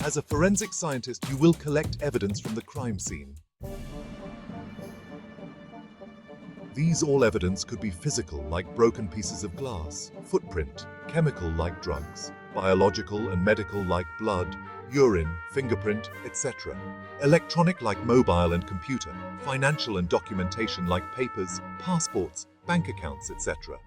As a forensic scientist, you will collect evidence from the crime scene. These all evidence could be physical, like broken pieces of glass, footprint, chemical, like drugs, biological and medical, like blood, urine, fingerprint, etc. Electronic, like mobile and computer, financial and documentation, like papers, passports, bank accounts, etc.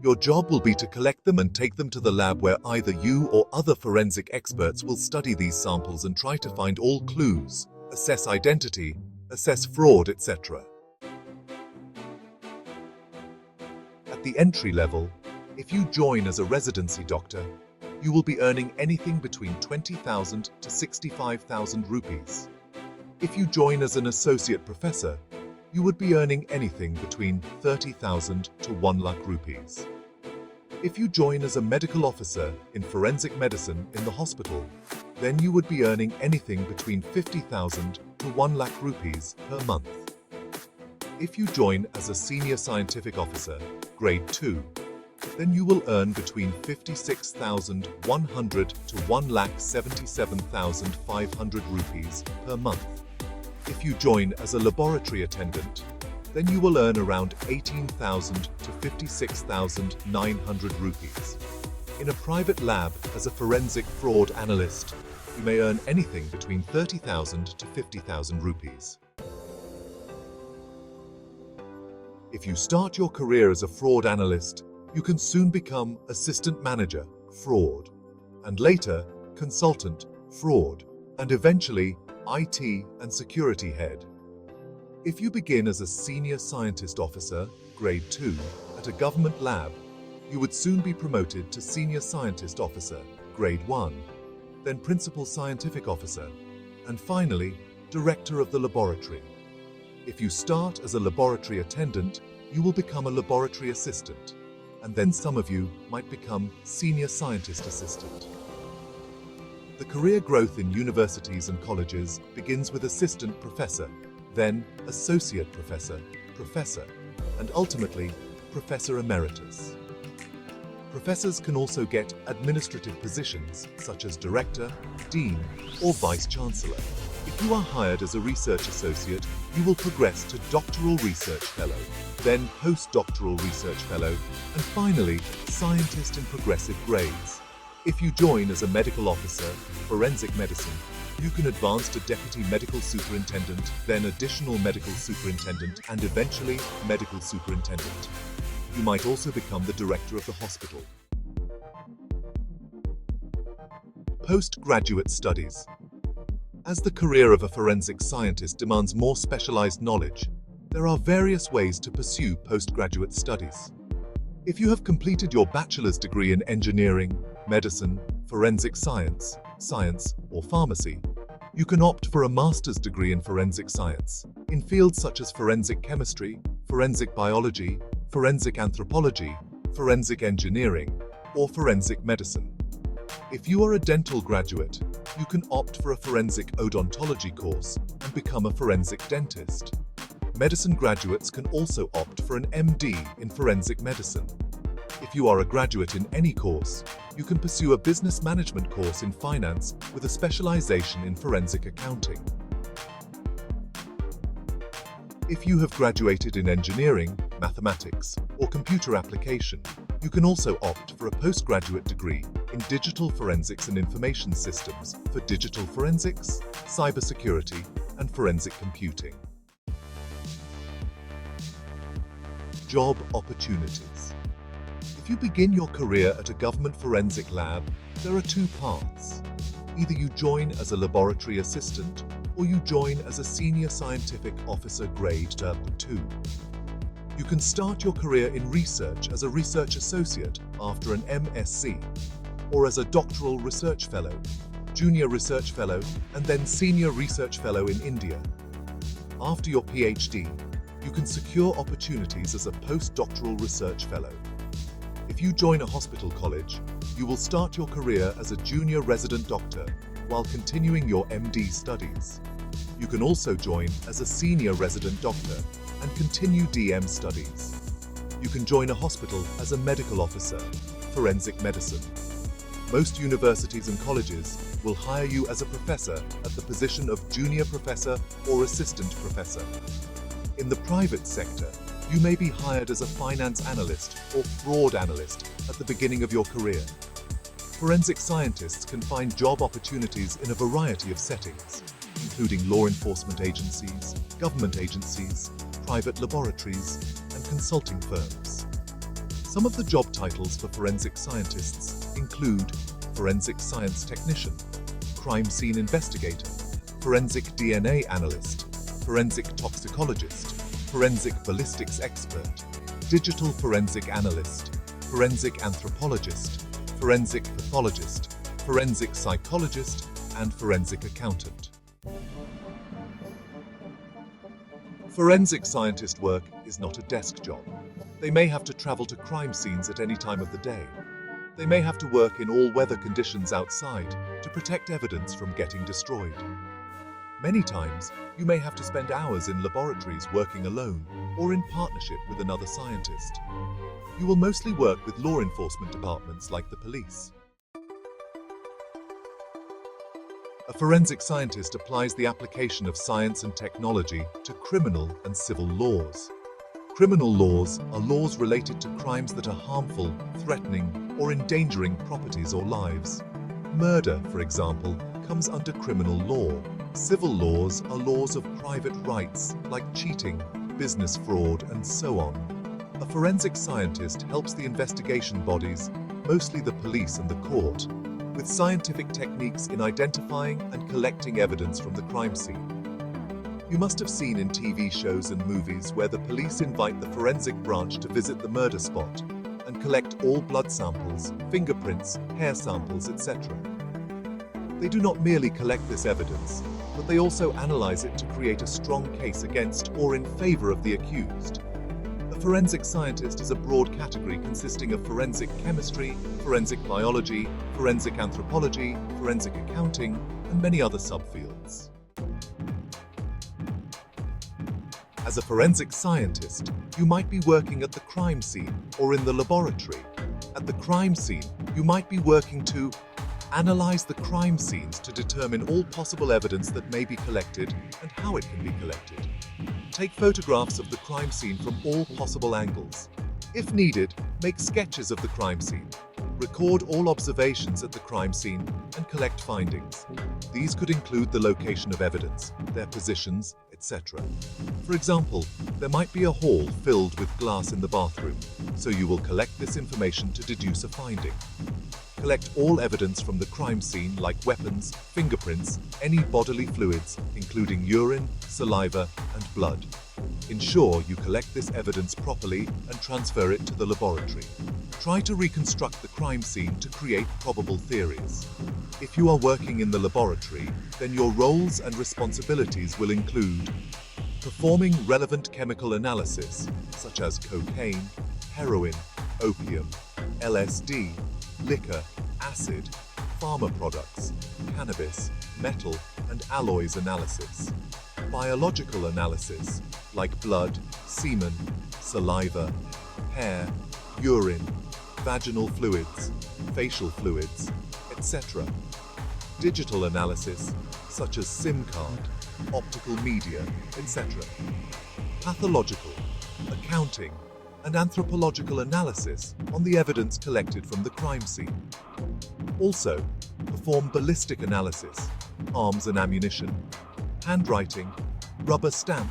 Your job will be to collect them and take them to the lab where either you or other forensic experts will study these samples and try to find all clues, assess identity, assess fraud, etc. At the entry level, if you join as a residency doctor, you will be earning anything between 20,000 to 65,000 rupees. If you join as an associate professor, you would be earning anything between 30,000 to 1 lakh rupees. If you join as a medical officer in forensic medicine in the hospital, then you would be earning anything between 50,000 to 1 lakh rupees per month. If you join as a senior scientific officer, grade 2, then you will earn between 56,100 to 1,77,500 rupees per month. If you join as a laboratory attendant, then you will earn around 18,000 to 56,900 rupees. In a private lab as a forensic fraud analyst, you may earn anything between 30,000 to 50,000 rupees. If you start your career as a fraud analyst, you can soon become assistant manager, fraud, and later consultant, fraud, and eventually IT and security head. If you begin as a senior scientist officer, grade 2, at a government lab, you would soon be promoted to senior scientist officer, grade 1, then principal scientific officer, and finally, director of the laboratory. If you start as a laboratory attendant, you will become a laboratory assistant, and then some of you might become senior scientist assistant. The career growth in universities and colleges begins with assistant professor, then associate professor, professor, and ultimately professor emeritus. Professors can also get administrative positions such as director, dean, or vice chancellor. If you are hired as a research associate, you will progress to doctoral research fellow, then postdoctoral research fellow, and finally, scientist in progressive grades. If you join as a medical officer, forensic medicine, you can advance to deputy medical superintendent, then additional medical superintendent, and eventually medical superintendent. You might also become the director of the hospital. Postgraduate studies. As the career of a forensic scientist demands more specialized knowledge, there are various ways to pursue postgraduate studies. If you have completed your bachelor's degree in engineering, medicine, forensic science, or pharmacy, you can opt for a master's degree in forensic science, in fields such as forensic chemistry, forensic biology, forensic anthropology, forensic engineering, or forensic medicine. If you are a dental graduate, you can opt for a forensic odontology course and become a forensic dentist. Medicine graduates can also opt for an MD in forensic medicine. If you are a graduate in any course, you can pursue a business management course in finance with a specialization in forensic accounting. If you have graduated in engineering, mathematics, or computer application, you can also opt for a postgraduate degree in digital forensics and information systems for digital forensics, cybersecurity, and forensic computing. Job opportunities. If you begin your career at a government forensic lab, there are two paths. Either you join as a laboratory assistant, or you join as a senior scientific officer grade 2. You can start your career in research as a research associate after an MSc, or as a doctoral research fellow, junior research fellow, and then senior research fellow in India. After your PhD, you can secure opportunities as a postdoctoral research fellow. If you join a hospital college, you will start your career as a junior resident doctor while continuing your MD studies. You can also join as a senior resident doctor and continue DM studies. You can join a hospital as a medical officer, forensic medicine. Most universities and colleges will hire you as a professor at the position of junior professor or assistant professor. In the private sector, you may be hired as a finance analyst or fraud analyst at the beginning of your career. Forensic scientists can find job opportunities in a variety of settings, including law enforcement agencies, government agencies, private laboratories, and consulting firms. Some of the job titles for forensic scientists include forensic science technician, crime scene investigator, forensic DNA analyst, forensic toxicologist, forensic ballistics expert, digital forensic analyst, forensic anthropologist, forensic pathologist, forensic psychologist, and forensic accountant. Forensic scientist work is not a desk job. They may have to travel to crime scenes at any time of the day. They may have to work in all weather conditions outside to protect evidence from getting destroyed. Many times, you may have to spend hours in laboratories working alone or in partnership with another scientist. You will mostly work with law enforcement departments like the police. A forensic scientist applies the application of science and technology to criminal and civil laws. Criminal laws are laws related to crimes that are harmful, threatening, or endangering properties or lives. Murder, for example, comes under criminal law. Civil laws are laws of private rights, like cheating, business fraud, and so on. A forensic scientist helps the investigation bodies, mostly the police and the court, with scientific techniques in identifying and collecting evidence from the crime scene. You must have seen in TV shows and movies where the police invite the forensic branch to visit the murder spot and collect all blood samples, fingerprints, hair samples, etc. They do not merely collect this evidence, but they also analyze it to create a strong case against or in favor of the accused. A forensic scientist is a broad category consisting of forensic chemistry, forensic biology, forensic anthropology, forensic accounting, and many other subfields. As a forensic scientist, you might be working at the crime scene or in the laboratory. At the crime scene, you might be working to analyze the crime scenes to determine all possible evidence that may be collected and how it can be collected. Take photographs of the crime scene from all possible angles. If needed, make sketches of the crime scene. Record all observations at the crime scene and collect findings. These could include the location of evidence, their positions, etc. For example, there might be a hall filled with glass in the bathroom, so you will collect this information to deduce a finding. Collect all evidence from the crime scene like weapons, fingerprints, any bodily fluids, including urine, saliva, and blood. Ensure you collect this evidence properly and transfer it to the laboratory. Try to reconstruct the crime scene to create probable theories. If you are working in the laboratory, then your roles and responsibilities will include performing relevant chemical analysis, such as cocaine, heroin, opium, LSD, liquor, acid, pharma products, cannabis, metal, and alloys analysis. Biological analysis, like blood, semen, saliva, hair, urine, vaginal fluids, facial fluids, etc. Digital analysis, such as SIM card, optical media, etc. Pathological, accounting, and anthropological analysis on the evidence collected from the crime scene. Also, perform ballistic analysis, arms and ammunition, handwriting, rubber stamp,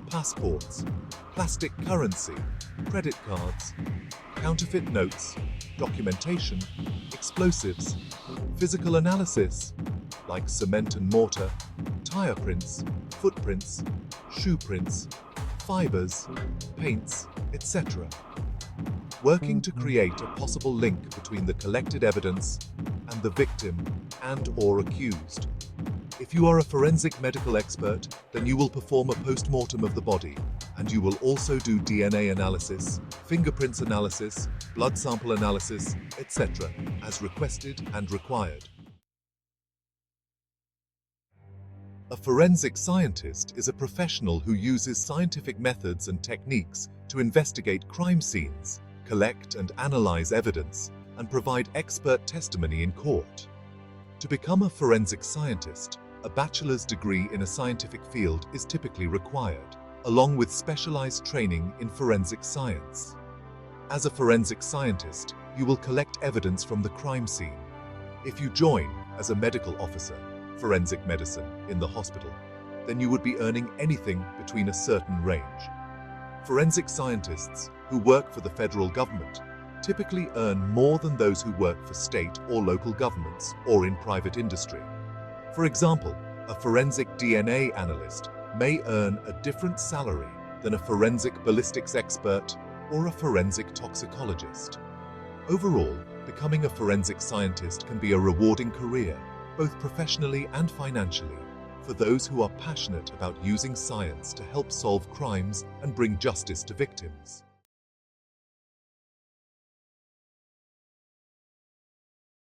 passports, plastic currency, credit cards, counterfeit notes, documentation, explosives, physical analysis, like cement and mortar, tire prints, footprints, shoe prints, fibers, paints, etc. Working to create a possible link between the collected evidence and the victim and/or accused. If you are a forensic medical expert, then you will perform a post-mortem of the body, and you will also do DNA analysis, fingerprints analysis, blood sample analysis, etc., as requested and required. A forensic scientist is a professional who uses scientific methods and techniques to investigate crime scenes, collect and analyze evidence, and provide expert testimony in court. To become a forensic scientist, a bachelor's degree in a scientific field is typically required, along with specialized training in forensic science. As a forensic scientist, you will collect evidence from the crime scene. If you join as a medical officer, forensic medicine, in the hospital, then you would be earning anything between a certain range. Forensic scientists who work for the federal government typically earn more than those who work for state or local governments or in private industry. For example, a forensic DNA analyst may earn a different salary than a forensic ballistics expert or a forensic toxicologist. Overall, becoming a forensic scientist can be a rewarding career, both professionally and financially, for those who are passionate about using science to help solve crimes and bring justice to victims.